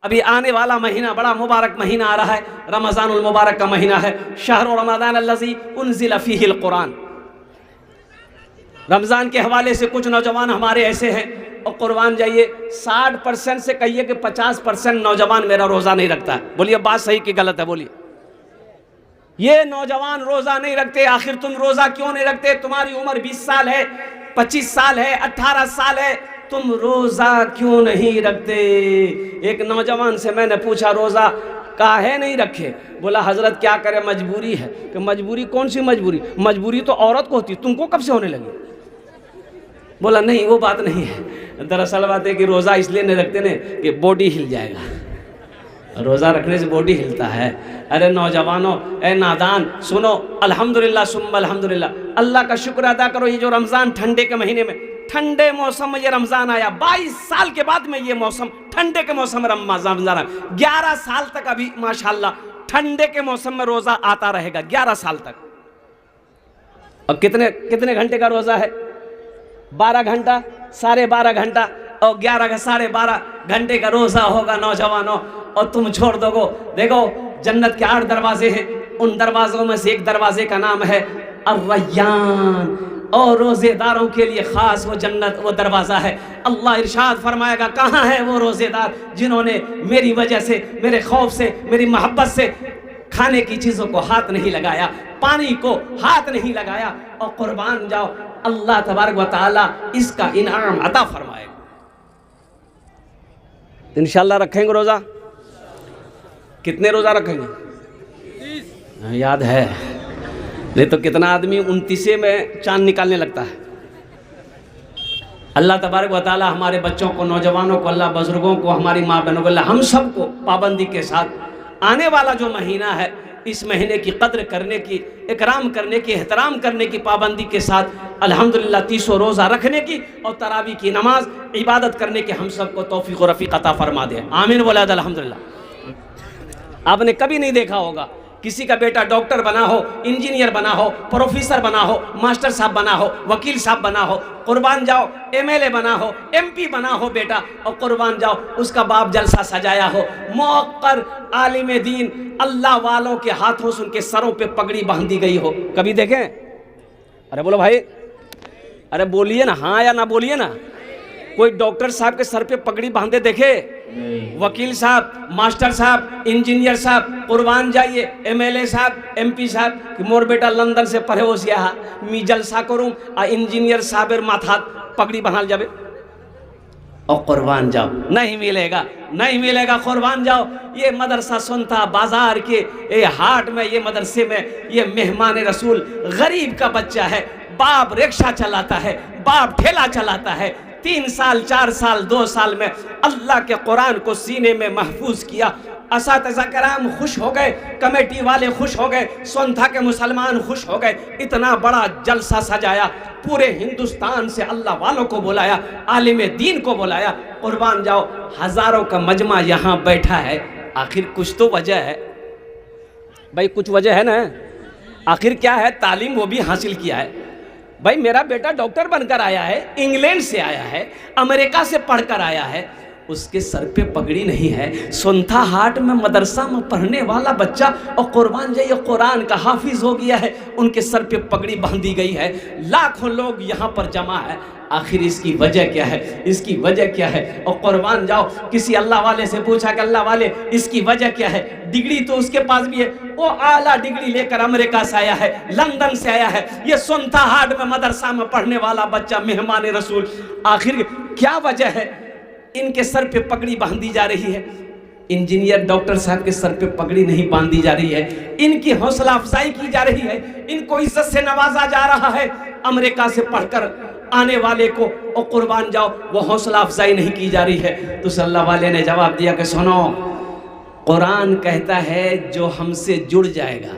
अभी आने वाला महीना बड़ा मुबारक महीना आ रहा है, रमज़ानुल मुबारक का महीना है। शहर रमज़ान अल्लज़ी उन्ज़िल फ़ीहिल कुरान। रमज़ान के हवाले से कुछ नौजवान हमारे ऐसे हैं, और कुर्बान जाइए 60% से कहिए कि 50% नौजवान मेरा रोज़ा नहीं रखता है। बोलिए बात सही कि गलत है? बोलिए। ये नौजवान रोज़ा नहीं रखते। आखिर तुम रोज़ा क्यों नहीं रखते? तुम्हारी उम्र 20 साल है, 25 साल है, 18 साल है, तुम रोज़ा क्यों नहीं रखते? एक नौजवान से मैंने पूछा रोज़ा काहे नहीं रखे? बोला हजरत क्या करे, मजबूरी है। कि मजबूरी कौन सी मजबूरी? मजबूरी तो औरत को होती, तुमको कब से होने लगी? बोला नहीं वो बात नहीं है, दरअसल बात है कि रोज़ा इसलिए नहीं रखते ने कि बॉडी हिल जाएगा। रोज़ा रखने से बॉडी हिलता है। अरे नौजवानों, ए नादान, सुनो, अल्हम्दुलिल्लाह सुम्मा अल्हम्दुलिल्लाह, अल्लाह का शुक्र अदा करो। ये जो रमज़ान ठंडे के महीने में, ठंडे मौसम में ये रमज़ान आया, 22 साल के बाद में ये मौसम, ठंडे के मौसम में रमज़ान आया। 11 साल तक अभी माशाल्लाह ठंडे के मौसम में रोज़ा आता रहेगा, 11 साल तक। और कितने घंटे का रोज़ा है? 12 घंटा, 12.5 घंटा, और 11 का 12.5 घंटे का रोज़ा होगा नौजवानों। और तुम छोड़ दोगो। देखो जन्नत के 8 दरवाजे हैं, उन दरवाज़ों में से एक दरवाजे का नाम है अर्रय्यान, और रोज़ेदारों के लिए ख़ास वो जन्नत, वो दरवाज़ा है। अल्लाह इरशाद फरमाएगा, कहाँ है वो रोज़ेदार जिन्होंने मेरी वजह से, मेरे खौफ से, मेरी मोहब्बत से खाने की चीज़ों को हाथ नहीं लगाया, पानी को हाथ नहीं लगाया। और कुर्बान जाओ, अल्लाह तबारक व तआला इसका इनाम अता फरमाएगा। इंशाअल्लाह रखेंगे रोज़ा। कितने रोज़ा रखेंगे? याद है? नहीं तो कितना आदमी 29 में चांद निकालने लगता है। अल्लाह तबारक व तआला हमारे बच्चों को, नौजवानों को, अल्लाह बुजुर्गों को, हमारी माँ बहनों को, अल्लाह हम सबको पाबंदी के साथ आने वाला जो महीना है, इस महीने की कद्र करने की, इकराम करने की, एहतराम करने की पाबंदी के साथ अल्हम्दुलिल्लाह 30 रोज़ा रखने की और तरावी की नमाज इबादत करने की हम सबको तौफीक और रफ़ीक अता फरमा दे। आमीन बोला अल्हम्दुलिल्लाह। आपने कभी नहीं देखा होगा किसी का बेटा डॉक्टर बना हो, इंजीनियर बना हो, प्रोफेसर बना हो, मास्टर साहब बना हो, वकील साहब बना हो, कुर्बान जाओ एमएलए बना हो, एमपी बना हो बेटा, और कुर्बान जाओ उसका बाप जलसा सजाया हो, मौक़र आलिम दीन अल्लाह वालों के हाथों से उनके सरों पे पगड़ी बांधी गई हो। कभी देखें? अरे बोलो भाई, अरे बोलिए ना, हाँ या ना बोलिए ना। कोई डॉक्टर साहब के सर पे पगड़ी बांधे देखे? वकील साहब, मास्टर साहब, इंजीनियर साहब, कुर्बान जाइए, एमएलए साहब, एमपी साहब कि मोर बेटा लंदन से पढ़े हो सिया मी जलसा करूँ आ इंजीनियर साहबेर माथा पगड़ी बहाल जाबे। और कुर्बान जाओ, नहीं मिलेगा, नहीं मिलेगा। कुर्बान जाओ, ये मदरसा सुनता बाजार के ये हाट में, ये मदरसे में ये मेहमान रसूल गरीब का बच्चा है, बाप रिक्शा चलाता है, बाप ठेला चलाता है, 3 साल 4 साल 2 साल में अल्लाह के कुरान को सीने में महफूज किया। असातिज़ा कराम खुश हो गए, कमेटी वाले खुश हो गए, सोनथा के मुसलमान खुश हो गए। इतना बड़ा जलसा सजाया, पूरे हिंदुस्तान से अल्लाह वालों को बुलाया, आलिम दीन को बुलाया। कुर्बान जाओ, हज़ारों का मजमा यहाँ बैठा है। आखिर कुछ तो वजह है भाई, कुछ वजह है ना। आखिर क्या है? तालीम वो भी हासिल किया है भाई। मेरा बेटा डॉक्टर बनकर आया है, इंग्लैंड से आया है, अमेरिका से पढ़कर आया है, उसके सर पे पगड़ी नहीं है। सोनथा हाट में मदरसा में पढ़ने वाला बच्चा, और कुर्बान जाइए कुरान का हाफिज हो गया है, उनके सर पे पगड़ी बांधी गई है। लाखों लोग यहाँ पर जमा है। आखिर इसकी वजह क्या है? इसकी वजह क्या है? और कुर्बान जाओ, किसी अल्लाह वाले से पूछा कि अल्लाह वाले इसकी वजह क्या है? डिग्री तो उसके पास भी है, वो आला डिग्री लेकर अमेरिका से आया है, लंदन से आया है। ये सोनथा हाट में मदरसा में पढ़ने वाला बच्चा मेहमान रसूल। आखिर क्या वजह है? इनके सर पे पगड़ी बांधी जा रही है। इंजीनियर डॉक्टर साहब के सर पे पगड़ी नहीं बांधी जा रही है, इनकी हौसला अफजाई की जा रही है, इनको इज्जत से नवाजा जा रहा है। अमेरिका से पढ़कर आने वाले को, और कुर्बान जाओ, वो हौसला अफजाई नहीं की जा रही है। तो अल्लाह वाले ने जवाब दिया कि सुनो, कुरान कहता है जो हमसे जुड़ जाएगा,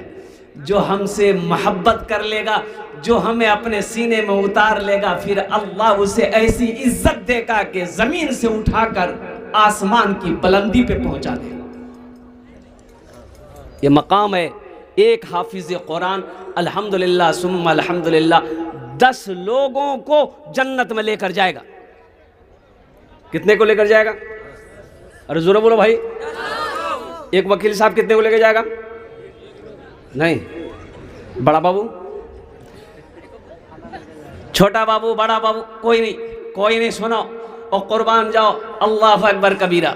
जो हमसे मोहब्बत कर लेगा, जो हमें अपने सीने में उतार लेगा, फिर अल्लाह उसे ऐसी इज्जत देगा कि जमीन से उठाकर आसमान की बुलंदी पे पहुंचा देगा। ये मकाम है एक हाफिज कुरान, अल्हम्दुलिल्लाह सुम्मा अल्हम्दुलिल्लाह, 10 लोगों को जन्नत में लेकर जाएगा। कितने को लेकर जाएगा? अरे जोर बोलो भाई। एक वकील साहब कितने को लेके जाएगा? नहीं, बड़ा बाबू, छोटा बाबू, बड़ा बाबू, कोई नहीं, कोई नहीं। सुनो और कुर्बान जाओ। अल्लाह अकबर कबीरा।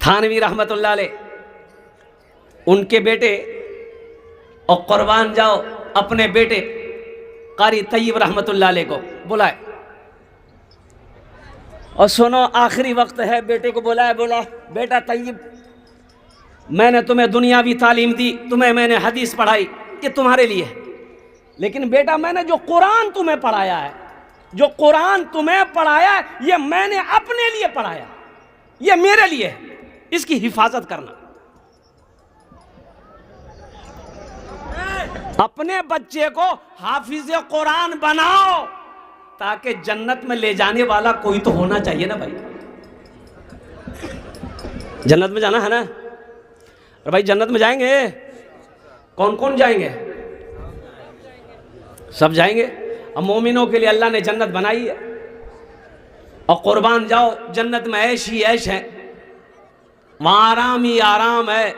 थानवी रहमतुल्लाह अलैह उनके बेटे और कुर्बान जाओ अपने बेटे कारी तय्यब रहमतुल्लाह अलैह को बुलाए और सुनो आखिरी वक्त है, बेटे को बुलाए, बोला बेटा तय्यब, मैंने तुम्हें दुनियावी तालीम दी, तुम्हें मैंने हदीस पढ़ाई, ये तुम्हारे लिए है, लेकिन बेटा मैंने जो कुरान तुम्हें पढ़ाया है, जो कुरान तुम्हें पढ़ाया है, ये मैंने अपने लिए पढ़ाया, ये मेरे लिए है, इसकी हिफाजत करना। अपने बच्चे को हाफिज कुरान बनाओ ताकि जन्नत में ले जाने वाला कोई तो होना चाहिए ना भाई। जन्नत में जाना है ना? अरे भाई जन्नत में जाएंगे, कौन कौन जाएंगे? सब जाएंगे। अब मोमिनों के लिए अल्लाह ने जन्नत बनाई है और कुर्बान जाओ, जन्नत में ऐश ही ऐश है, वहाँ आराम ही आराम है।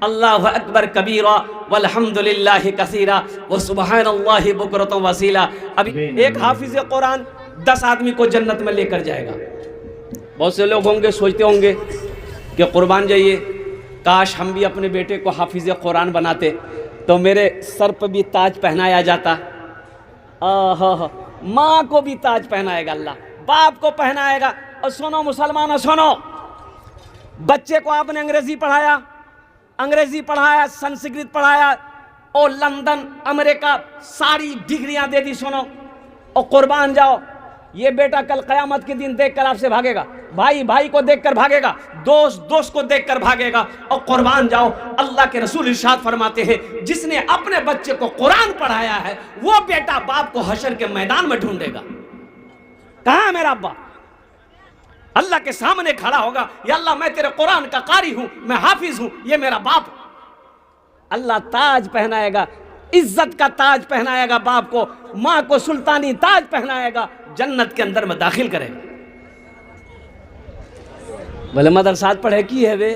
अल्लाह अकबर कबीरा वल्हम्दुलिल्लाहि कसीरा व सुबहानल्लाहि बुकरतन वसीला। अभी एक हाफिज कुरान 10 आदमी को जन्नत में लेकर जाएगा। बहुत से लोग होंगे सोचते होंगे कि कुर्बान जाइए, काश हम भी अपने बेटे को हाफिज कुरान बनाते तो मेरे सर पर भी ताज पहनाया जाता। माँ को भी ताज पहनाएगा अल्लाह, बाप को पहनाएगा। और सुनो मुसलमानों सुनो, बच्चे को आपने अंग्रेजी पढ़ाया, अंग्रेजी पढ़ाया, संस्कृत पढ़ाया और लंदन अमेरिका सारी डिग्रियां दे दी। सुनो और कुर्बान जाओ, ये बेटा कल क़यामत के दिन देखकर आपसे भागेगा, भाई भाई को देखकर भागेगा, दोस्त दोस्त को देखकर भागेगा। और कुर्बान जाओ, अल्लाह के रसूल इरशाद फरमाते हैं, जिसने अपने बच्चे को कुरान पढ़ाया है वो बेटा बाप को हशर के मैदान में ढूंढेगा। कहाँ है मेरा अब्बा? अल्लाह के सामने खड़ा होगा, या अल्लाह मैं तेरे कुरान का कारी हूं, मैं हाफिज हूं, ये मेरा बाप। अल्लाह ताज पहनाएगा, इज्जत का ताज पहनाएगा बाप को, माँ को सुल्तानी ताज पहनाएगा, जन्नत के अंदर में दाखिल करेगा। बोले मदरसात पढ़े की है वे?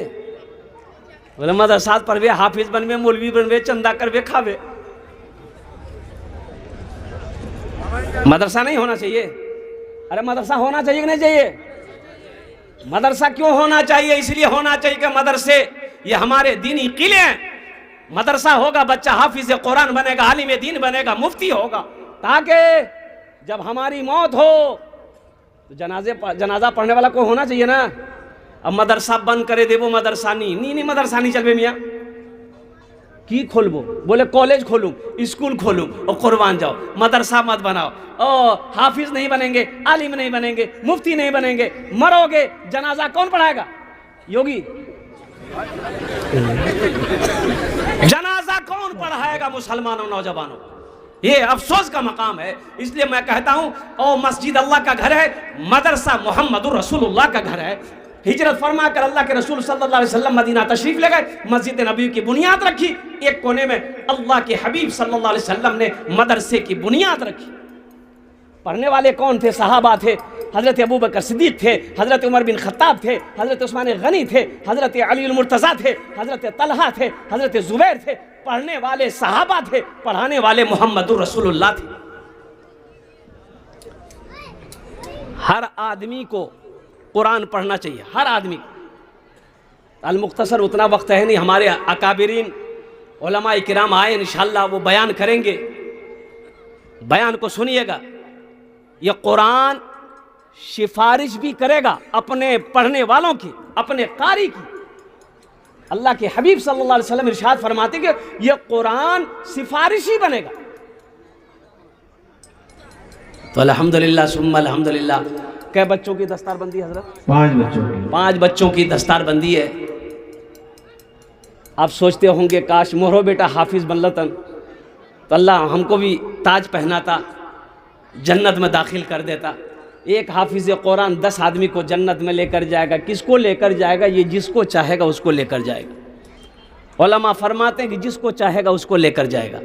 बोले मदरसात पढ़वे, हाफिज बनवे, मौलवी बनवे, चंदा करवे, खावे। मदरसा नहीं होना चाहिए? अरे मदरसा होना चाहिए कि नहीं चाहिए? मदरसा क्यों होना चाहिए? इसलिए होना चाहिए कि मदरसे ये हमारे दीनी किले हैं। मदरसा होगा, बच्चा हाफिज कुरान बनेगा, आलिम दीन बनेगा, मुफ्ती होगा, ताकि जब हमारी मौत हो तो जनाजा पढ़ने वाला कोई होना चाहिए ना। अब मदरसा बंद करे देवो, मदरसा नहीं मदरसा नहीं चलबे मियाँ की खोलबो? बोले कॉलेज खोलूं, स्कूल खोलूं और कुर्बान जाओ, मदरसा मत बनाओ। ओ हाफिज नहीं बनेंगे, आलिम नहीं बनेंगे, मुफ्ती नहीं बनेंगे, मरोगे, जनाजा कौन पढ़ाएगा? योगी। जनाजा कौन पढ़ाएगा? मुसलमानों, नौजवानों, ये अफसोस का मकाम है। इसलिए मैं कहता हूं, ओ मस्जिद अल्लाह का घर है, मदरसा मोहम्मदुर रसूलुल्लाह का घर है। हिजरत फरमा कर अल्लाह के रसूल सल्लल्लाहु अलैहि वसल्लम मदीना तशरीफ ले गए, मस्जिद नबी की बुनियाद रखी, एक कोने में अल्लाह के हबीब सल्लल्लाहु अलैहि वसल्लम ने मदरसे की बुनियाद रखी। पढ़ने वाले कौन थे? सहाबा थे, हज़रत अबू बकर सिद्दीक़ थे, हज़रत उमर बिन खत्ताब थे, हज़रत उस्मान गनी थे, हज़रत अली मुर्तज़ा थे, हज़रत तलहा थे, हज़रत ज़ुबैर थे। पढ़ने वाले सहाबा थे, पढ़ाने वाले मोहम्मदुर रसूलुल्लाह थे। हर आदमी को कुरान पढ़ना चाहिए, हर आदमी को। अल मुख्तसर उतना वक्त है नहीं, हमारे अकाबिरीन उलमा इकराम आए, इंशाअल्लाह वो बयान करेंगे, बयान को सुनिएगा। ये कुरान सिफारिश भी करेगा अपने पढ़ने वालों की, अपने कारी की। अल्लाह के हबीब सल्लल्लाहु अलैहि वसल्लम इरशाद फरमाते कि ये कुरान सिफारिशी बनेगा। तो अल्हम्दुलिल्लाह सुम्मा अल्हम्दुलिल्लाह। कै बच्चों की दस्तारबंदी हजरत? 5 बच्चों की। 5 बच्चों की दस्तारबंदी है। आप सोचते होंगे काश मोहरो बेटा हाफिज बन लतन तो अल्लाह हमको भी ताज पहनाता, जन्नत में दाखिल कर देता। एक हाफिज कुरान 10 आदमी को जन्नत में लेकर जाएगा। किसको लेकर जाएगा? ये जिसको चाहेगा उसको लेकर जाएगा। उलमा फरमाते हैं कि जिसको चाहेगा उसको लेकर जाएगा।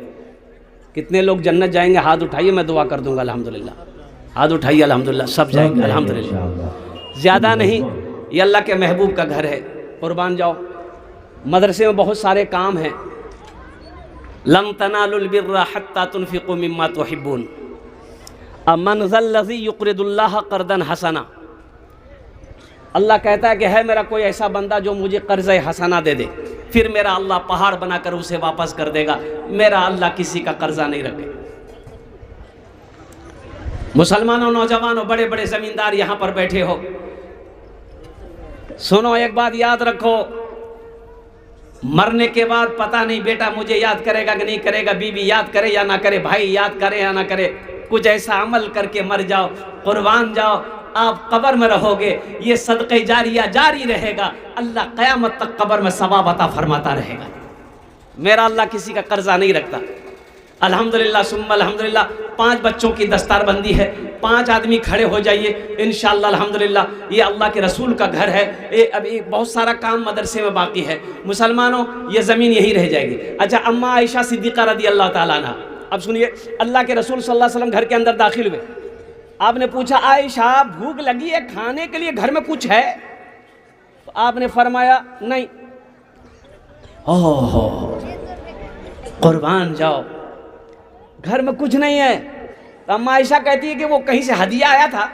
कितने लोग जन्नत जाएंगे? हाथ उठाइए, मैं दुआ कर दूंगा। अल्हम्दुलिल्लाह, हाथ उठाइए। अल्हम्दुलिल्लाह, सब जाएंगे अल्हम्दुलिल्लाह। ज़्यादा नहीं, ये अल्लाह के महबूब का घर है, कुर्बान जाओ। मदरसे में बहुत सारे काम हैं। लन तनालुल बिर्रा हत्ता तुनफिकू मिम्मा तुहिब्बून, अमन ज़ल्लज़ी युक़रिदुल्लाह क़र्दन हसना। अल्लाह कहता है कि है मेरा कोई ऐसा बंदा जो मुझे कर्ज़ हसना दे दे, फिर मेरा अल्लाह पहाड़ बनाकर उसे वापस कर देगा। मेरा अल्लाह किसी का कर्जा नहीं रखे। मुसलमानों, नौजवानों, बड़े बड़े ज़मींदार यहाँ पर बैठे हो, सुनो एक बात याद रखो, मरने के बाद पता नहीं बेटा मुझे याद करेगा कि नहीं करेगा, बीवी याद करे या ना करे, भाई याद करे या ना करे, कुछ ऐसा अमल करके मर जाओ, कुर्बान जाओ, आप कब्र में रहोगे, ये सदक़े जारिया जारी रहेगा, अल्लाह क़यामत तक कब्र में सवाब अता फरमाता रहेगा। मेरा अल्लाह किसी का कर्जा नहीं रखता। अल्हम्दुलिल्लाह सुम्मा अल्हम्दुलिल्लाह, 5 बच्चों की दस्तारबंदी है, 5 आदमी खड़े हो जाइए इंशाअल्लाह अल्हम्दुलिल्लाह। ये अल्लाह के रसूल का घर है। ये अभी बहुत सारा काम मदरसे में बाकी है। मुसलमानों, ये ज़मीन यही रह जाएगी। अच्छा, अम्मा आयशा सिद्दीक़ा रदी अल्लाह ताला अन्हा, अब सुनिए, अल्लाह के रसूल सल्लल्लाहु अलैहि वसल्लम घर के अंदर दाखिल हुए। आपने पूछा, आयशा भूख लगी है, खाने के लिए घर में कुछ है? तो आपने फरमाया नहीं। ओहो, कुर्बान जाओ, घर में कुछ नहीं है। तो अम्मा आयशा कहती है कि वो कहीं से हदिया आया था,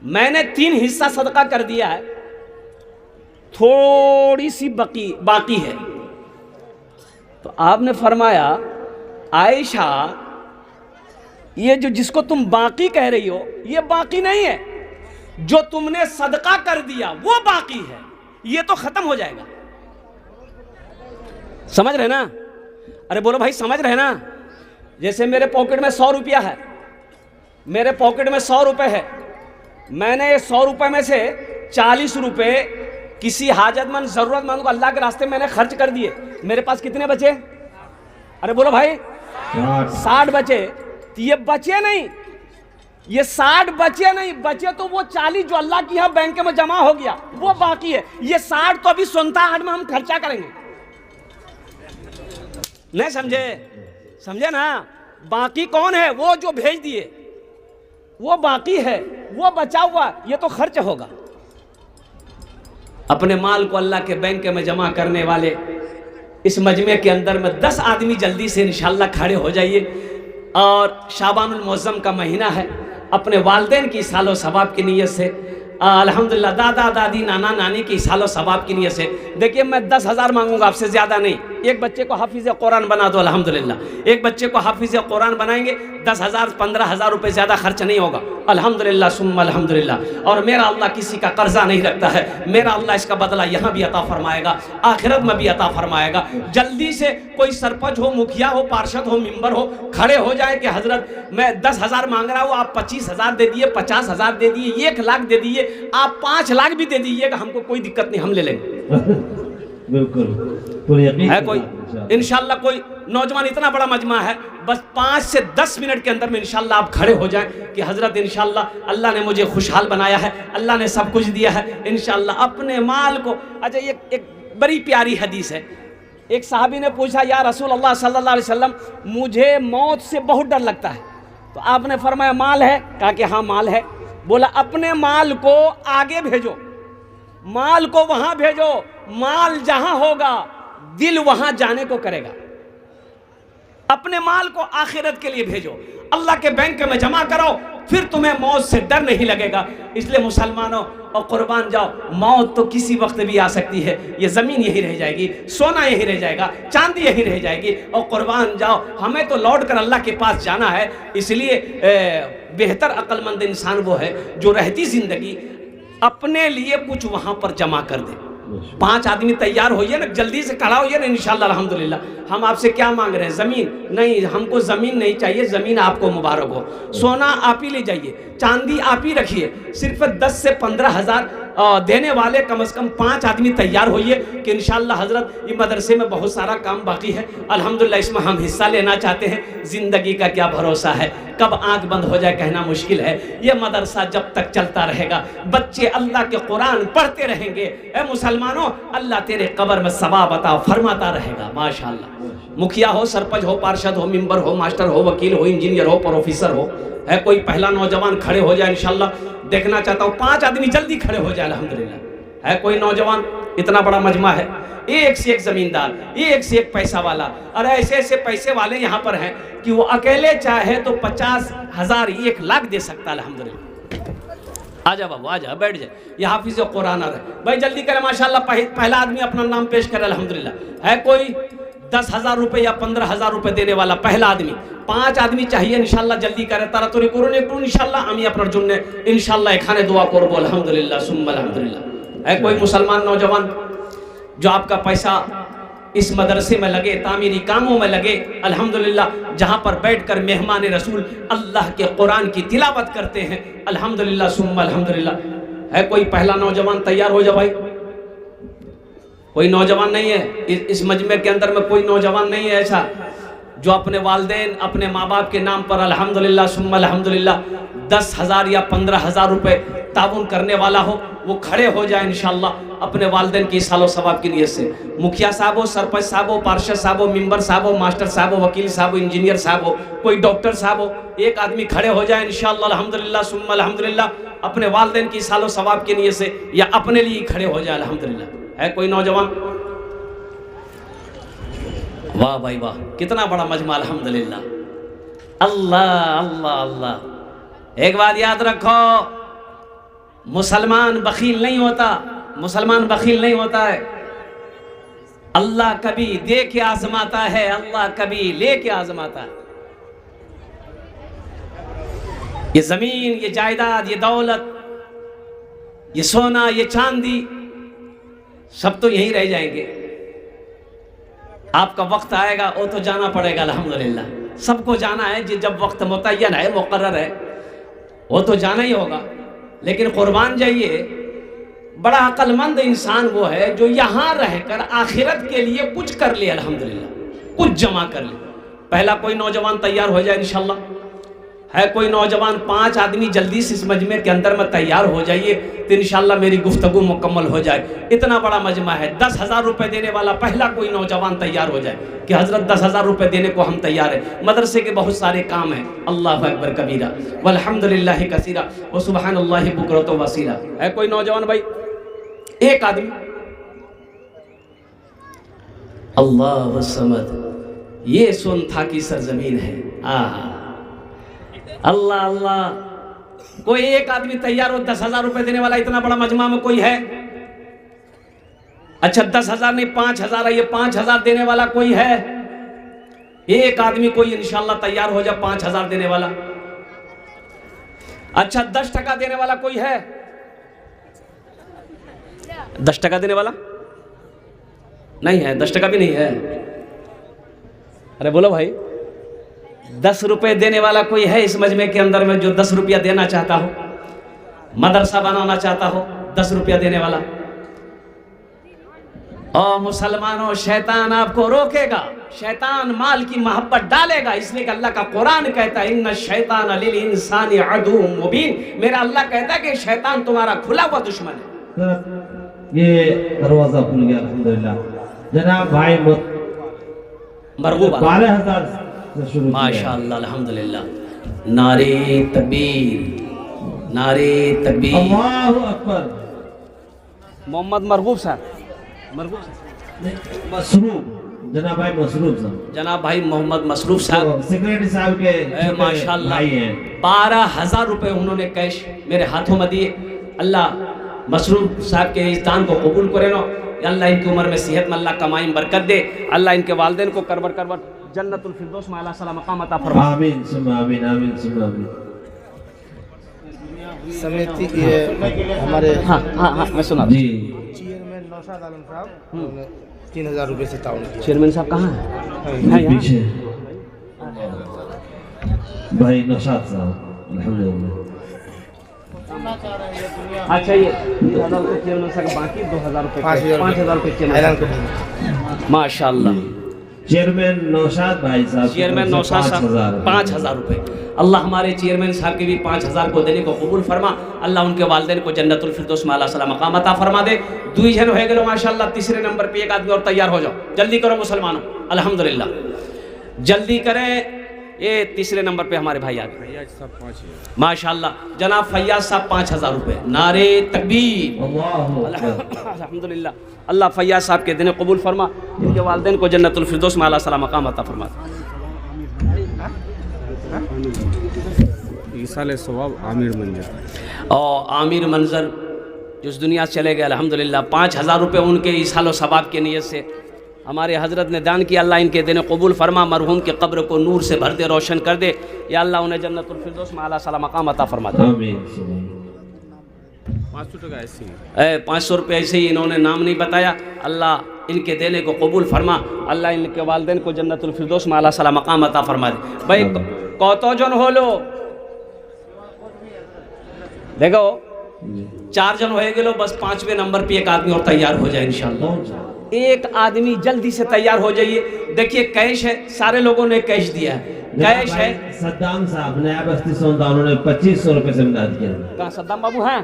मैंने 3 हिस्सा सदका कर दिया है, थोड़ी सी बाकी है। तो आपने फरमाया, आयशा ये जो जिसको तुम बाकी कह रही हो, ये बाकी नहीं है, जो तुमने सदका कर दिया वो बाकी है, ये तो खत्म हो जाएगा। समझ रहे ना? अरे बोलो भाई, समझ रहे ना? जैसे मेरे पॉकेट में 100 रुपया है, मेरे पॉकेट में 100 रुपये है, मैंने 100 रुपये में से 40 रुपये किसी हाजतमंद ज़रूरतमंद को अल्लाह के रास्ते मैंने खर्च कर दिए, मेरे पास कितने बचे? अरे बोलो भाई, 60 बचे। तो ये बचे नहीं, ये 60 बचे नहीं, बचे तो वो 40 जो अल्लाह की यहाँ बैंक में जमा हो गया वो बाकी है। ये 60 तो अभी सुनता हाट में हम खर्चा करेंगे। नहीं समझे? समझे ना? बाकी कौन है? वो जो भेज दिए वो बाकी है, वो बचा हुआ ये तो खर्च होगा। अपने माल को अल्लाह के बैंक में जमा करने वाले इस मजमे के अंदर में 10 आदमी जल्दी से इंशाअल्लाह खड़े हो जाइए। और शाबानुल मुअज़्ज़म का महीना है, अपने वालिदैन की सालो सवाब की नीयत से, अल्हम्दुलिल्लाह दादा दादी नाना नानी की सालो सवाब की नीयत से, देखिए मैं 10,000 मांगूंगा, आपसे ज़्यादा नहीं। एक बच्चे को हाफिज़ कुरान बना दो अल्हम्दुलिल्लाह, एक बच्चे को हाफिज़ कुरान बनाएंगे, 10,000 15,000 रुपये ज़्यादा खर्च नहीं होगा अल्हम्दुलिल्लाह सुम्मा अल्हम्दुलिल्लाह। और मेरा अल्लाह किसी का कर्जा नहीं रखता है, मेरा अल्लाह इसका बदला यहाँ भी अता फरमाएगा, आखिरत में भी अता फरमाएगा। जल्दी से कोई सरपंच हो, मुखिया हो, पार्षद हो, मेंबर हो, खड़े हो जाए कि हजरत मैं 10,000 मांग रहा हूँ, आप 25,000 दे दिए, 50,000 दे दिए, 1 लाख दे दिए, आप 5 लाख भी दे दीजिएगा, हमको कोई दिक्कत नहीं, हम ले लेंगे। बिल्कुल है कोई इंशाअल्लाह। कोई नौजवान, इतना बड़ा मजमा है, बस 5 से 10 मिनट के अंदर में इंशाअल्लाह आप खड़े हो जाएं कि हजरत इंशाअल्लाह अल्लाह ने मुझे खुशहाल बनाया है, अल्लाह ने सब कुछ दिया है इंशाअल्लाह अपने माल को। अच्छा, ये एक बड़ी प्यारी हदीस है। एक साहबी ने पूछा, या रसूल अल्लाह सल्लल्लाहु अलैहि वसल्लम, मुझे मौत से बहुत डर लगता है। तो आपने फरमाया माल है? कहा कि हाँ माल है। बोला अपने माल को आगे भेजो, माल को वहां भेजो, माल जहां होगा दिल वहां जाने को करेगा। अपने माल को आखिरत के लिए भेजो, अल्लाह के बैंक में जमा करो, फिर तुम्हें मौत से डर नहीं लगेगा। इसलिए मुसलमानों, और कुर्बान जाओ, मौत तो किसी वक्त भी आ सकती है। ये ज़मीन यही रह जाएगी, सोना यही रह जाएगा, चांदी यही रह जाएगी। और कुर्बान जाओ, हमें तो लौट कर अल्लाह के पास जाना है। इसलिए बेहतर अक्लमंद इंसान वो है जो रहती ज़िंदगी अपने लिए कुछ वहाँ पर जमा कर दे। 5 आदमी तैयार होइए ना, जल्दी से खड़ा होइए ना इंशाअल्लाह अल्हम्दुलिल्लाह। हम आपसे क्या मांग रहे हैं? ज़मीन नहीं, हमको ज़मीन नहीं चाहिए, ज़मीन आपको मुबारक हो। सोना आप ही ले जाइए, चांदी आप ही रखिए। सिर्फ 10 से 15,000 देने वाले कम से कम 5 आदमी तैयार होइए कि इंशाअल्लाह हज़रत ये मदरसे में बहुत सारा काम बाकी है अल्हम्दुलिल्लाह, इसमें हम हिस्सा लेना चाहते हैं। ज़िंदगी का क्या भरोसा है, कब आँख बंद हो जाए कहना मुश्किल है। ये मदरसा जब तक चलता रहेगा, बच्चे अल्लाह के कुरान पढ़ते रहेंगे, ए मुसलमानों, अल्लाह तेरे कब्र में सवाब अता फरमाता रहेगा माशाअल्लाह। मुखिया हो, सरपंच हो, पार्षद हो, मेंबर हो, मास्टर हो, वकील हो, इंजीनियर हो, प्रोफेसर हो, है कोई पहला नौजवान खड़े हो जाए इंशाअल्लाह। देखना चाहता हूँ 5 आदमी जल्दी खड़े हो जाए अल्हम्दुलिल्लाह। है कोई नौजवान? इतना बड़ा मजमा है, एक से एक जमींदार, एक से एक पैसा वाला, और ऐसे ऐसे पैसे वाले यहाँ पर हैं कि वो अकेले चाहे तो 50,000 1 लाख दे सकता है। अल्हम्दुलिल्लाह। आजा बाबू, आजा, बैठ जाए। ये हाफिज कुरान है भाई, जल्दी करें। माशाल्लाह पहला आदमी अपना नाम पेश करे। अल्हम्दुलिल्लाह। है कोई 10,000 रुपये या 15,000 रुपये देने वाला? पहला आदमी। 5 आदमी चाहिए इंशाल्लाह, जल्दी करे। तारा तोरी करूँ इंशाल्लाह, আমি আপনার জন্য इंशाल्लाह এখানে दुआ করব। अल्हम्दुलिल्लाह सुम्मा अल्हम्दुलिल्लाह। है कोई मुसलमान नौजवान जो आपका पैसा इस मदरसे में लगे, तामीरी कामों में लगे, अल्हम्दुलिल्लाह, जहाँ पर बैठकर मेहमान रसूल अल्लाह के कुरान की तिलावत करते हैं, अल्हम्दुलिल्लाह सुम्मा अल्हम्दुलिल्लाह। है कोई पहला नौजवान? तैयार हो जाओ भाई। कोई नौजवान नहीं है इस मजमे के अंदर में? कोई नौजवान नहीं है ऐसा जो अपने वालदेन, अपने माँ बाप के नाम पर अल्हम्दुलिल्लाह सुम्मा अल्हम्दुलिल्लाह 10,000 या 15,000 रुपये ताउन करने वाला हो? वो खड़े हो जाए इंशाल्लाह अपने वालदेन की सालो सवाब की नीयत से। मुखिया साहब हो, सरपंच साहब हो, पार्षद साहब हो, मेंबर साहब हो, मास्टर साहब हो, वकील साहब हो, इंजीनियर साहब हो, कोई डॉक्टर साहब हो, एक आदमी खड़े हो जाए इंशाल्लाह अल्हम्दुलिल्लाह सुम्मा अल्हम्दुलिल्लाह अपने वालदेन की सालो सवाब की नीयत से, या अपने लिए खड़े हो जाए अल्हम्दुलिल्लाह। है कोई नौजवान? वाह भाई वाह, कितना बड़ा मजमा अल्हम्दुलिल्लाह। अल्लाह अल्लाह अल्लाह। एक बात याद रखो, मुसलमान बखील नहीं होता, मुसलमान बखील नहीं होता है। अल्लाह कभी दे के आजमाता है, अल्लाह कभी ले के आजमाता है। ये जमीन, ये जायदाद, ये दौलत, ये सोना, ये चांदी, सब तो यहीं रह जाएंगे। आपका वक्त आएगा, वो तो जाना पड़ेगा अल्हम्दुलिल्लाह। सबको जाना है, जब वक्त मुतय्यन है, मुकर्रर है, वो तो जाना ही होगा। लेकिन कुर्बान जाइए, बड़ा अक्लमंद इंसान वो है जो यहाँ रहकर आखिरत के लिए कुछ कर ले, अल्हम्दुलिल्लाह, कुछ जमा कर ले। पहला कोई नौजवान तैयार हो जाए इंशाल्लाह। है कोई नौजवान? 5 आदमी जल्दी से इस मजमे के अंदर में तैयार हो जाइए तो इंशाल्लाह मेरी गुफ्तगू मुकम्मल हो जाए। इतना बड़ा मजमा है। 10,000 रुपये देने वाला पहला कोई नौजवान तैयार हो जाए कि हज़रत 10,000 रुपये देने को हम तैयार हैं। मदरसे के बहुत सारे काम हैं। अल्लाहु अकबर कबीरा वल्हम्दुलिल्लाहि कसीरा व सुबहानल्लाहि बुकरतु वसीला। है कोई नौजवान भाई? एक आदमी। अल्लाह समद, ये सोन था की सरजमीन है। अल्लाह अल्लाह। कोई एक आदमी तैयार हो 10,000 रुपये देने वाला? इतना बड़ा मजमा में कोई है? अच्छा 10,000 नहीं 5,000 है, ये 5,000 देने वाला कोई है? एक आदमी कोई इंशाल्लाह तैयार हो जाए 5,000 देने वाला। अच्छा 10 टका देने वाला कोई है? 10 टका देने वाला नहीं है? 10 टका भी नहीं है? अरे बोलो भाई, 10 रुपये देने वाला कोई है इस मजमे के अंदर में जो 10 रुपया देना चाहता हो, मदरसा बनाना चाहता हो? 10 रुपया देने वाला? और मुसलमानों, शैतान आपको रोकेगा, शैतान माल की मोहब्बत डालेगा, इसलिए कि अल्लाह का कुरान कहता है इन्ना शैतान लिल इंसानी अदुव्वुम मुबीन। मेरा अल्लाह कहता है कि शैतान तुम्हारा खुला हुआ दुश्मन है। ये दरवाजा खुल गया अल्हम्दुलिल्लाह। जनाब भाई मरगूब 12,000 माशाअल्लाह अल्हम्दुलिल्लाह। नारे तकबीर, नारे तकबीर, अल्लाहु अकबर। मोहम्मद मरगूब साहब, मरगूब मसरूफ, जनाब भाई मसरूफ साहब, जनाब भाई मोहम्मद मसरूफ साहब, सेक्रेटरी साहब के माशाअल्लाह भाई हैं। 12,000 रुपये उन्होंने कैश मेरे हाथों में दिए। अल्लाह मसरूफ साहब के इस दान को कबूल करे नो। अल्लाह इनकी उम्र में सेहत में अल्लाह कमाई बरकत दे। अल्लाह इनके वालिदैन को करबर करबर जन्नतुल फिरदौस में आला सलाम मकाम अता फरमा। आमीन सुम्मा आमीन, आमीन सुम्मा आमीन। समिति ये हमारे हाँ हाँ हाँ मैं सुना जी। चेयरमैन नौशाद आलम साहब 3,000 रुपये से ताउन किया। चेयरमैन साहब कहाँ हैं? पीछे भाई नौशाद साहब अल्हम्दुलिल्लाह। अच्छा ये 2,000 रुपये चेयरमैन साहब, बाकी 2,000 रुपये 5,000 रुपये चेयरमैन। माशाअल्लाह। चेयरमैन नौशाद भाई साहब, चेयरमैन नौशाद साहब 5,000 रुपये। अल्लाह हमारे चेयरमैन साहब के भी 5,000 को देने को कबूल फरमा। अल्लाह उनके वालिदैन को जन्नतुल फिरदौस में आला सलाम मकाम अता फरमा दे। 2 जन हो गए माशाअल्लाह। तीसरे नंबर पे एक आदमी और तैयार हो जाओ, जल्दी करो मुसलमानों। अल्हम्दुलिल्लाह जल्दी करें। ये तीसरे नंबर पे हमारे भाई आ गए माशाल्लाह। जनाब फैयाज साहब 5,000 रुपये। नारे तकबीर, अल्लाहु अकबर। अल्हम्दुलिल्लाह। अल्लाह फैयाज साहब के दिन कबूल फरमा, इनके वालिदैन को जन्नतुल फिरदौस में आला सला मकाम अता फरमा। ईसाले सवाब आमिर मंजर और आमिर मंजर जो इस दुनिया से चले गए अल्हम्दुलिल्लाह, 5,000 रुपये उनके इसालो सवाब के नियत से हमारे हज़रत ने दान किया। अल्लाह इनके दिन कबूल फरमा, मरहूम के कब्र को नूर से भर दे, रोशन कर दे। या अल्लाह उन्हें जन्नतुल फिरदौस में आला सला मकाम अता फरमा दे। आमीन। 500 टका ऐसे ही 500 रुपये ऐसे ही इन्होंने नाम नहीं बताया। अल्लाह इनके देने को कबूल फरमा, अल्लाह इनके वालिदैन को जन्नतुल फिरदौस में आला सला मकाम अता फरमा दे। भाई कौतो जन हो लो, देखो 4 जन हो गए लो, बस 5वें नंबर पे एक आदमी और तैयार हो जाए इंशाल्लाह। एक आदमी जल्दी से तैयार हो जाइए। देखिए कैश है, सारे लोगों ने कैश दिया है, कैश है। सद्दाम साहब नया बस्ती से उन्होंने 2500 रुपये से इमदाद किया। कहाँ सद्दाम बाबू हैं?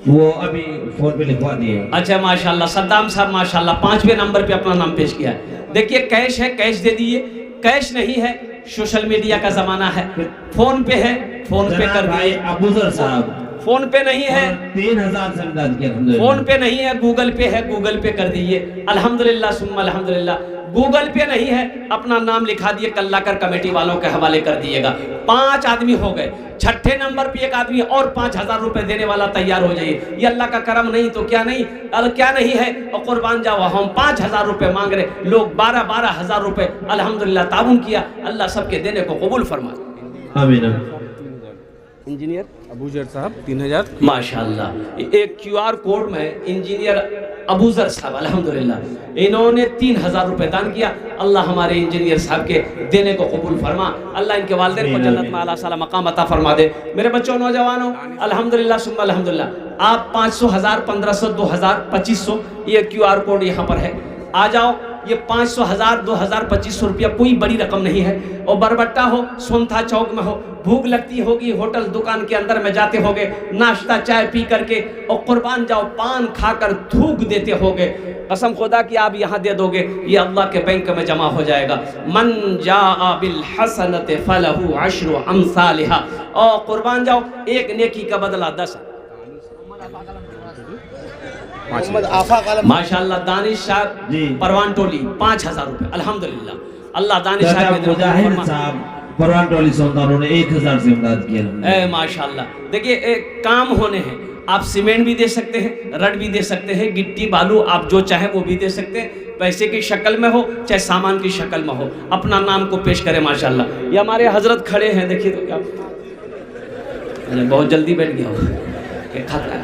वो अभी फोन पे लिखवा दिए। अच्छा माशाल्लाह, सद्दाम साहब माशाल्लाह 5वें नंबर पे अपना नाम पेश किया है। देखिए कैश है, कैश दे दिए। कैश नहीं है, सोशल मीडिया का जमाना है, फोन पे है, फोन पे कर दिए। अबूजर साहब फोन पे नहीं है, 3000 से इमदाद किया। फोन पे नहीं है, गूगल पे है, गूगल पे कर दीजिए। अल्हम्दुलिल्लाह सुम्मा अल्हम्दुलिल्लाह। गूगल पे नहीं है, अपना नाम लिखा दिए, कल्लाकर कमेटी वालों के हवाले कर दिएगा। 5 आदमी हो गए। 6ठे नंबर पे एक आदमी और 5,000 रुपए देने वाला तैयार हो जाइए। ये अल्लाह का करम नहीं तो क्या नहीं, क्या नहीं है। और कुर्बान जाओ, हम 5,000 रुपए मांग रहे, लोग 12,000 रुपए अल्हम्दुलिल्लाह ताउन किया। अल्लाह सबके देने को कबूल फरमा। आमीन। इंजीनियर अबूजर साहब 3000 माशाल्लाह। एक QR कोड में इंजीनियर अबूजर साहब अल्हम्दुलिल्लाह इन्होंने 3,000 रुपए दान किया। अल्लाह हमारे इंजीनियर साहब के देने को कबूल फरमा, अल्लाह इनके वालिदैन को जन्नत में आला साला मकाम अता फरमा दे। मेरे बच्चों नौजवानों अल्हम्दुलिल्लाह सुम्मा अल्हम्दुलिल्लाह। आप 500, 1000, 1500, 2000, 2500 ये QR कोड यहाँ पर है। आ जाओ। ये 500, 1000, 2000, 2500 रुपया कोई बड़ी रकम नहीं है। और बरबट्टा हो, सोनथा चौक में हो, भूख लगती होगी, होटल दुकान के अंदर में जाते होगे, नाश्ता चाय पी करके और कुर्बान जाओ पान खाकर थूक देते होगे। कसम खुदा की आप यहाँ दे दोगे, ये अल्लाह के बैंक में जमा हो जाएगा। मन जाअ बिल हसनति फलहु अश्रु अमसालिहा। और कुर्बान जाओ, एक नेकी का बदला 10। माशाल्लाह दानिश साहब परवान टोली 5,000 रुपए अल्हम्दुलिल्लाह। अल्लाह दानिश साहब परवान टोली से उन्होंने 1,000 से इमदाद किया। माशाल्लाह। देखिए काम होने हैं, आप सीमेंट भी दे सकते हैं, रड भी दे सकते हैं, गिट्टी बालू आप जो चाहे वो भी दे सकते हैं। पैसे की शक्ल में हो चाहे सामान की शक्ल में हो, अपना नाम को पेश करें माशाल्लाह। ये हमारे हजरत खड़े हैं, देखिए तो क्या बहुत जल्दी बैठ गया हो,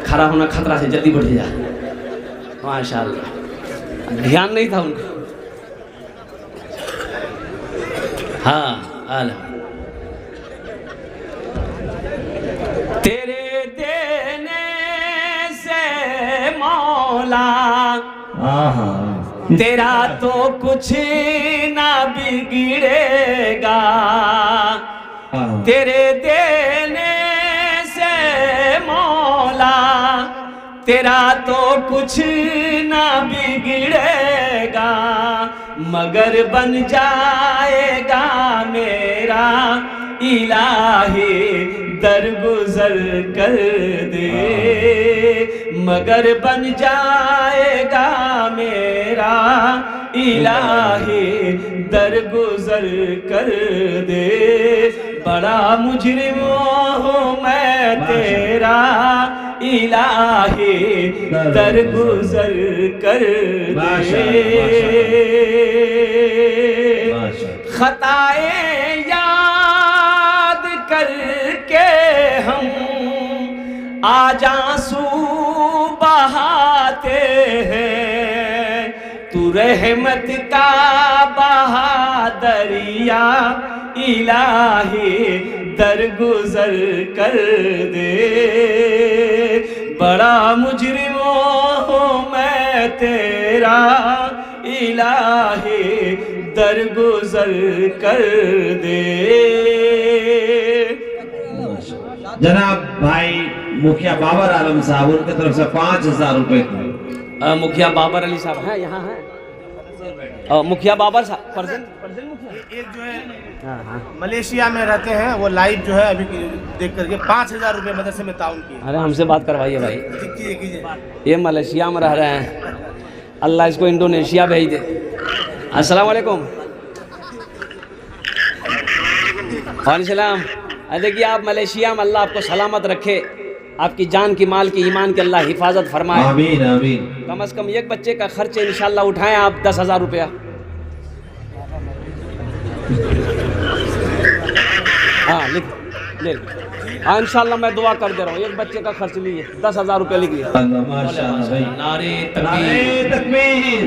खड़ा होना खतरा से जल्दी बैठ जा। माशाल्लाह ध्यान नहीं था उनको। हाँ आला तेरे देने से मौला तेरा तो कुछ ना बिगड़ेगा। तेरे देने से मौला तेरा तो कुछ ना बिगड़ेगा, मगर बन जाएगा मेरा इलाही दरगुजर कर दे। मगर बन जाएगा मेरा इलाही दरगुजर कर दे। बड़ा मुजरिम हूँ मैं तेरा इलाही दरगुजर कर दे। खताए याद करके हम आज आंसू बहाते हैं, तू रहमत का बहा दरिया इलाही दरगुजर कर दे। बड़ा मुजरिम हूँ मैं तेरा इलाही दरगुजर कर दे। जनाब भाई मुखिया बाबर आलम साहब उनकी तरफ से 5,000 रुपए। मुखिया बाबर अली साहब हैं, यहाँ हैं। मुखिया बाबर साहब प्रेजेंट मुखिया। एक जो है मलेशिया में रहते हैं, वो लाइव जो है अभी देख करके 5,000 रुपये मदरसे में ताउन किए। अरे हमसे बात करवाइए भाई, कीजिए कीजिए। ये मलेशिया में रह रहे हैं, अल्लाह इसको इंडोनेशिया भेज दे। अस्सलाम वालेकुम। वालेकुम। देखिए आप मलेशिया में, अल्लाह आपको सलामत रखे, आपकी जान की माल की ईमान की अल्लाह हिफाजत फरमाए। आमीन आमीन। कम से कम एक बच्चे का खर्च इंशाल्लाह उठाएं आप 10,000 रुपया। हाँ लिख ले। हाँ इंशाल्लाह मैं दुआ कर दे रहा हूँ, एक बच्चे का खर्च लिए 10,000 रुपया लिखिए। माशाअल्लाह भाई, नारे नारे तकबीर।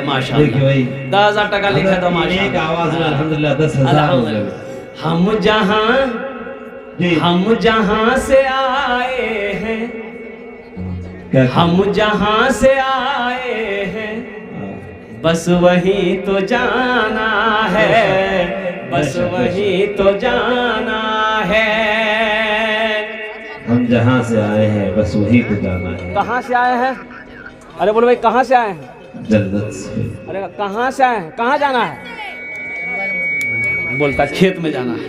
माशाअल्लाह देखिए भाई 10,000 टका लिखा था एक माशाअल्लाह। आवाज में अल्हम्दुलिल्लाह 10,000। हम जहां से आए हैं, क्या हम जहां से आए हैं, बस वही तो जाना है, बस वही तो जाना है। हम जहाँ से आए हैं बस वही तो जाना है। कहाँ से आए हैं? अरे बोलो भाई कहाँ से आए हैं? जन्नत से। अरे कहाँ से आए हैं? कहाँ जाना है? बोलता खेत में जाना है।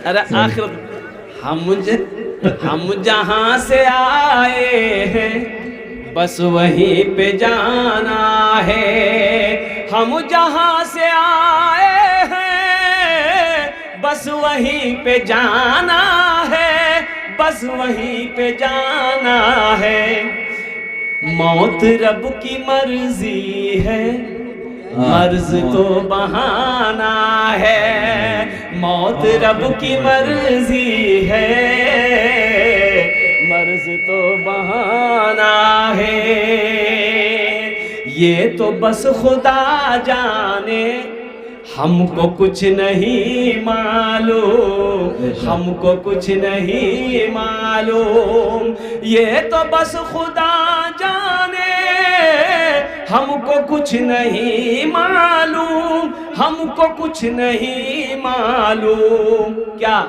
अरे आखिर हम जहाँ से आए हैं बस वहीं पे जाना है। हम जहाँ से आए हैं बस वहीं पे जाना है, बस वहीं पे जाना है। मौत रब की मर्जी है, मर्ज तो बहाना है। मौत रब की मर्जी है, मर्ज तो बहाना है। ये तो बस खुदा जाने, हमको कुछ नहीं मालूम, हमको कुछ नहीं मालूम। ये तो बस खुदा जाने, हमको कुछ नहीं मालूम, हमको कुछ नहीं मालूम। क्या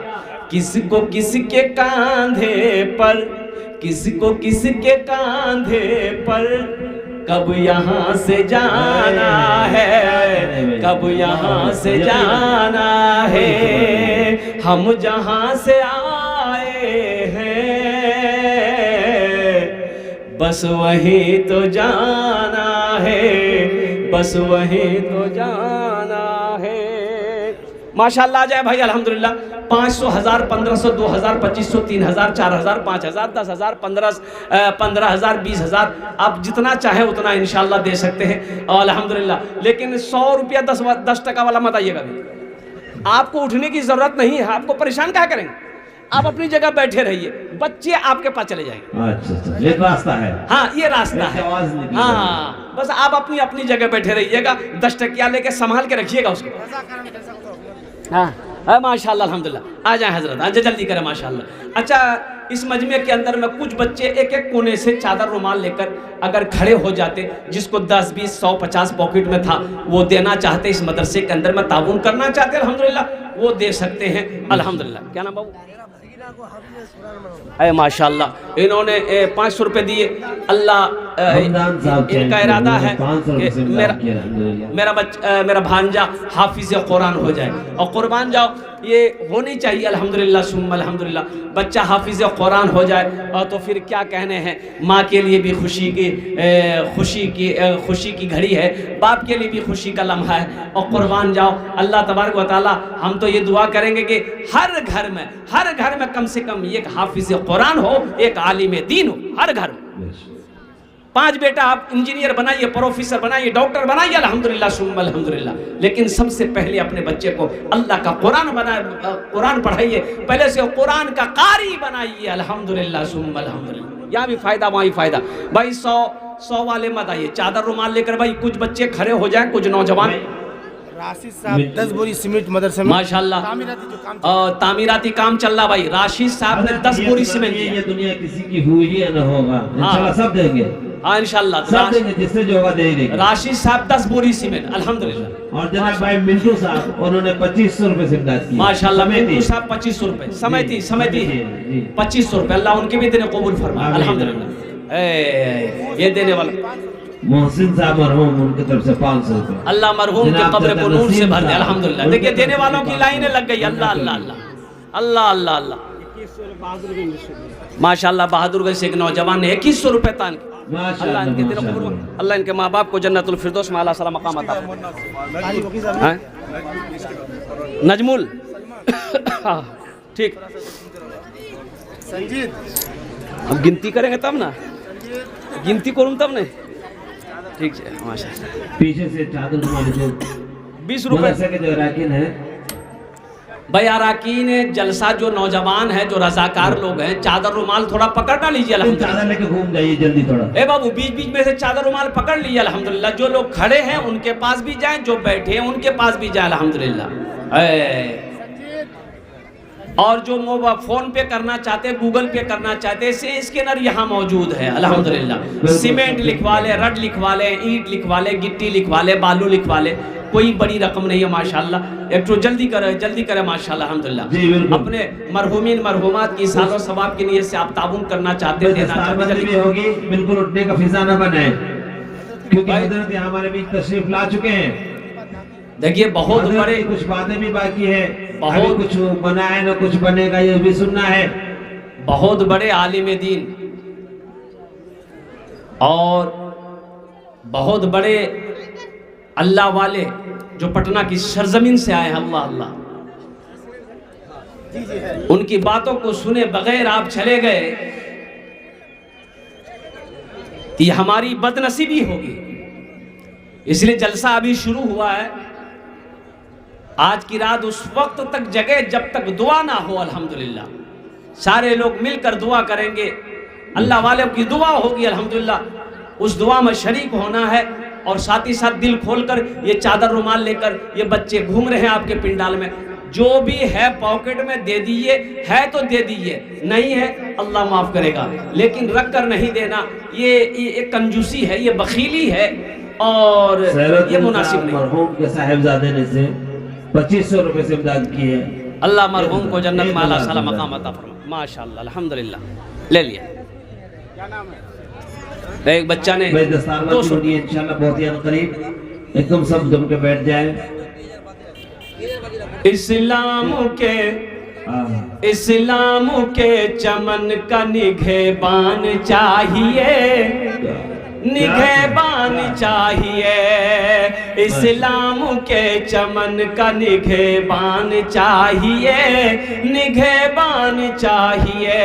किसको किसके कांधे पर, किसको किसके कांधे पर कब यहाँ से जाना है, कब यहाँ से जाना है। हम जहाँ से आए हैं बस वही तो जाना है, बस वही तो जाना है। माशाअल्लाह आ जाए भाई अल्हम्दुलिल्लाह। 500, 1000, 1500, 2000, 2500, 3000, 4000, 5000, 10,000, 15,000, 20,000, आप जितना चाहे उतना इंशाल्लाह दे सकते हैं और अल्हम्दुलिल्लाह। लेकिन 100 रुपया 10 टका वाला मत आइएगा भाई, आपको उठने की जरूरत नहीं है, आपको परेशान क्या करेंगे। आप अपनी जगह बैठे रहिए, बच्चे आपके पास चले जाएंगे। अच्छा, ये रास्ता है। हाँ ये रास्ता है। हाँ बस आप अपनी अपनी जगह बैठे रहिएगा, 10 टकिया लेके संभाल के रखिएगा उसको। हाँ माशाल्लाह अल्हम्दुलिल्लाह। आ जाए हजरत, आ जाए जल्दी करें माशाल्लाह। अच्छा इस मजमे के अंदर में कुछ बच्चे एक एक कोने से चादर रुमाल लेकर अगर खड़े हो जाते, जिसको 10, 20, 100, 50 पॉकेट में था वो देना चाहते, इस मदरसे के अंदर में ताउन करना चाहते अल्हम्दुलिल्लाह वो दे सकते हैं अल्हम्दुलिल्लाह। क्या नाम बाबू? अरे माशाल्लाह इन्होंने 500 रुपये दिए। अल्लाह इनका इरादा है कि मेरा भांजा हाफिज कुरान हो जाए और कुर्बान जाओ, ये होनी चाहिए अल्हम्दुलिल्लाह सुम्मा अल्हम्दुलिल्लाह। बच्चा हाफिज कुरान हो जाए और तो फिर क्या कहने हैं, माँ के लिए भी खुशी की घड़ी है, बाप के लिए भी खुशी का लम्हा है और कुर्बान जाओ। अल्लाह तबारक व तआला हम तो ये दुआ करेंगे कि हर घर में कम से कम एक हाफिज कुरान हो, एक आलिम दीन हो हर घर में। 5 बेटा आप इंजीनियर बनाइए, प्रोफेसर बनाइए, डॉक्टर बनाइए अल्हम्दुलिल्लाह सुम्मा अल्हम्दुलिल्लाह। लेकिन सबसे पहले अपने बच्चे को अल्लाह का कुरान बनाए, कुरान पढ़ाइए, पहले से कुरान का कारी बनाइए अल्हम्दुलिल्लाह सुम्मा अल्हम्दुलिल्लाह। यहाँ भी फायदा वहाँ भी फायदा भाई। 100 वाले मत आइए, चादर रुमाल लेकर भाई कुछ बच्चे खड़े हो जाए, कुछ नौजवान। राशिद साहब 10 बोरी सीमेंट मदरसे में माशाल्लाह तामीराती जो काम तामीराती काम चल रहा भाई। राशिद साहब ने 10 बोरी सीमेंट दिया। ये दुनिया किसी की हुई ही न होगा, इंशाल्लाह सब देंगे। हाँ इंशाल्लाह सब देंगे, जिससे जो होगा दे देंगे। राशिद साहब 10 बोरी सीमेंट अल्हम्दुलिल्लाह। और जनाब भाई मिंटू साहब उन्होंने 2500 रुपए से इमदाद की माशाल्लाह। मिंटू साहब 2500 रुपए समय थी 2500 रुपए। अल्लाह उनके भी देने कबूल फरमाए अल्हम्दुलिल्लाह। ये देने वाला मोहसिन साहब मरहूम, उनकी तरफ से 500 रुपये। अल्लाह मरहूम के जनाब कब्र को नूर से भर दे। साहब, अल्हम्दुलिल्लाह। देखिए देने वालों की लाइनें लग गई। अल्लाह अल्लाह अल्लाह अल्लाह अल्लाह अल्लाह। माशाअल्लाह बहादुरगंज से एक नौजवान ने 2100 रुपये दान किए। अल्लाह इनके दिल को कबूल, अल्लाह इनके माँ बाप को जन्नतुल फिरदौस में आला सला मकाम अता फरमाए। नजमुल ठीक, हम गिनती करेंगे तब ना, गिनती करूँ तब नहीं। ठीक है माशाअल्लाह। पीछे से चादर रुमाल जो 20 रुपये के जो अराकीन है भाई। अराकीन जलसा जो नौजवान है, जो रजाकार लोग हैं, चादर रुमाल थोड़ा पकड़ ना लीजिए। चादर लेके घूम जाइए जल्दी थोड़ा। ए बाबू बीच बीच में से चादर रुमाल पकड़ लीजिए। अल्हम्दुलिल्लाह। जो लोग खड़े हैं उनके पास भी जाएं, जो बैठे हैं उनके पास भी जाएं। अल्हम्दुलिल्लाह। और जो मोबाइल फोन पे करना चाहते, गूगल पे करना चाहते, से स्कैनर यहाँ मौजूद है। अल्हम्दुलिल्लाह। सीमेंट लिखवा ले, रड लिखवा ले, ईंट लिखवा ले, गिट्टी लिखवा ले, बालू लिखवा ले, कोई बड़ी रकम नहीं है माशाल्लाह। एक तो जल्दी करे माशाल्लाह अल्हम्दुलिल्लाह। अपने मरहूमीन मरहूमात की सालो सवाब की नीयत से आप ताबून करना चाहते, देना चाहते, जल्दी होगी। बिल्कुल उठने का फिजा न बनाए, क्योंकि हजरत यहाँ हमारे बीच तशरीफ ला चुके हैं। देखिए बहुत बड़े, कुछ बातें भी बाकी है, बहुत कुछ बना है ना कुछ बनेगा, ये भी सुनना है। बहुत बड़े आलिम दीन और बहुत बड़े अल्लाह वाले जो पटना की सरजमीन से आए हैं। अल्लाह अल्लाह, उनकी बातों को सुने बगैर आप चले गए तो ये हमारी बदनसीबी होगी। इसलिए जलसा अभी शुरू हुआ है। आज की रात उस वक्त तक जगह जब तक दुआ ना हो। अल्हम्दुलिल्लाह सारे लोग मिलकर दुआ करेंगे, अल्लाह वालों की दुआ होगी। अल्हम्दुलिल्लाह उस दुआ में शरीक होना है। और साथ ही साथ दिल खोलकर ये चादर रुमाल लेकर ये बच्चे घूम रहे हैं आपके पिंडाल में, जो भी है पॉकेट में दे दीजिए, है तो दे दीजिए, नहीं है अल्लाह माफ करेगा, लेकिन रख कर नहीं देना। ये कंजूसी है, ये बखीली है और ये मुनासिब नहीं। मरहूम के साहिबजादे ने से 2500 रुपए से इमदाद की है। अल्लाह मरहूम को जन्नत में आला साला मकाम अता फरमाए। माशाअल्लाह अल्हम्दुलिल्लाह। ले लिया। क्या नाम है? एक बच्चा ने इंशाल्लाह बहुत ही करीब एकदम सब जम के बैठ जाए। इस्लाम के चमन का निगहबान चाहिए, निगहबान चाहिए। इस्लाम के चमन का निगहबान चाहिए, निगहबान चाहिए।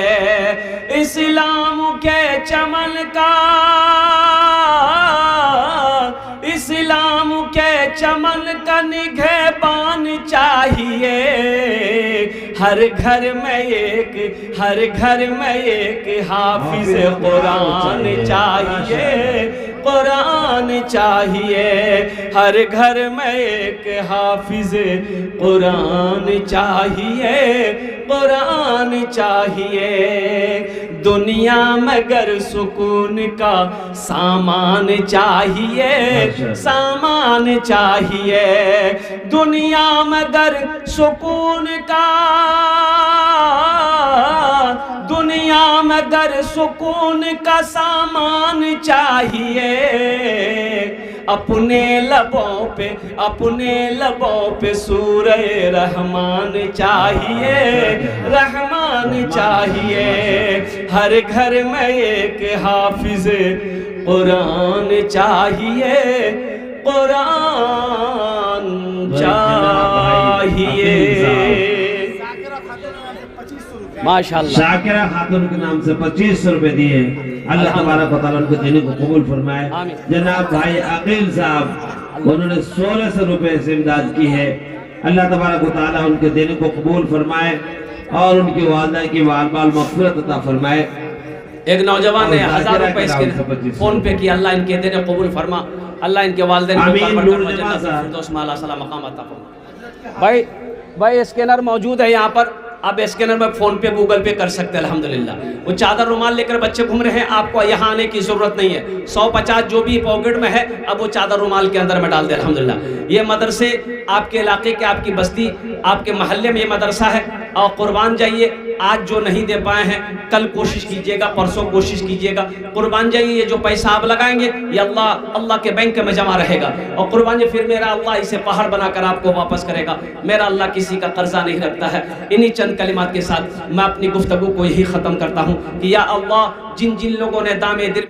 इस्लाम के चमन का, इस्लाम के चमन का निगहबान चाहिए। हर घर में एक हाफिज कुरान चाहिए, कुरान चाहिए। हर घर में एक हाफिज कुरान चाहिए, कुरान चाहिए। दुनिया में गर सुकून का सामान चाहिए, सामान चाहिए। दुनिया में गर सुकून का, दुनिया में गर सुकून का सामान चाहिए। अपने लबों पे सूरह रहमान चाहिए, रहमान चाहिए। हर घर में एक हाफिज कुरान चाहिए, कुरान चाहिए। माशाअल्लाह। शाकिरा खातून के नाम से 2500 रुपए दिए। अल्लाह तबारक व तआला उनको देने को कबूल फरमाए। जनाब भाई अकील साहब उन्होंने 1600 रुपए से इमदाद की है। अल्लाह तबारक व तआला उनके देने को कबूल फरमाए और उनकी वालिदा की बाल मग़फ़िरत अता फरमाए। एक नौजवान ने 1000 रुपए इसके फोन पे किया। अल्लाह इनके देने कबूल फरमा, अल्लाह इनके वालिदैन को मकाम अता फरमा। भाई स्कैनर मौजूद है यहाँ पर, आप स्कैनर में फोन पे गूगल पे कर सकते हैं। अल्हम्दुलिल्लाह। वो चादर रुमाल लेकर बच्चे घूम रहे हैं, आपको यहाँ आने की जरूरत नहीं है। 150 जो भी पॉकेट में है अब वो चादर रुमाल के अंदर में डाल दे। अल्हम्दुलिल्लाह। ये मदरसे आपके इलाके के, आपकी बस्ती, आपके मोहल्ले में ये मदरसा है और कुर्बान जाइए। आज जो नहीं दे पाए हैं कल कोशिश कीजिएगा, परसों कोशिश कीजिएगा। कुर्बान जाइए, ये जो पैसा आप लगाएंगे ये अल्लाह के बैंक में जमा रहेगा और कुर्बान जी फिर मेरा अल्लाह इसे पहाड़ बनाकर आपको वापस करेगा। मेरा अल्लाह किसी का कर्जा नहीं रखता है। इन्हीं चंद कलिमात के साथ मैं अपनी गुफ्तगू को यही ख़त्म करता हूँ कि या अल्लाह जिन जिन लोगों ने दामे दिल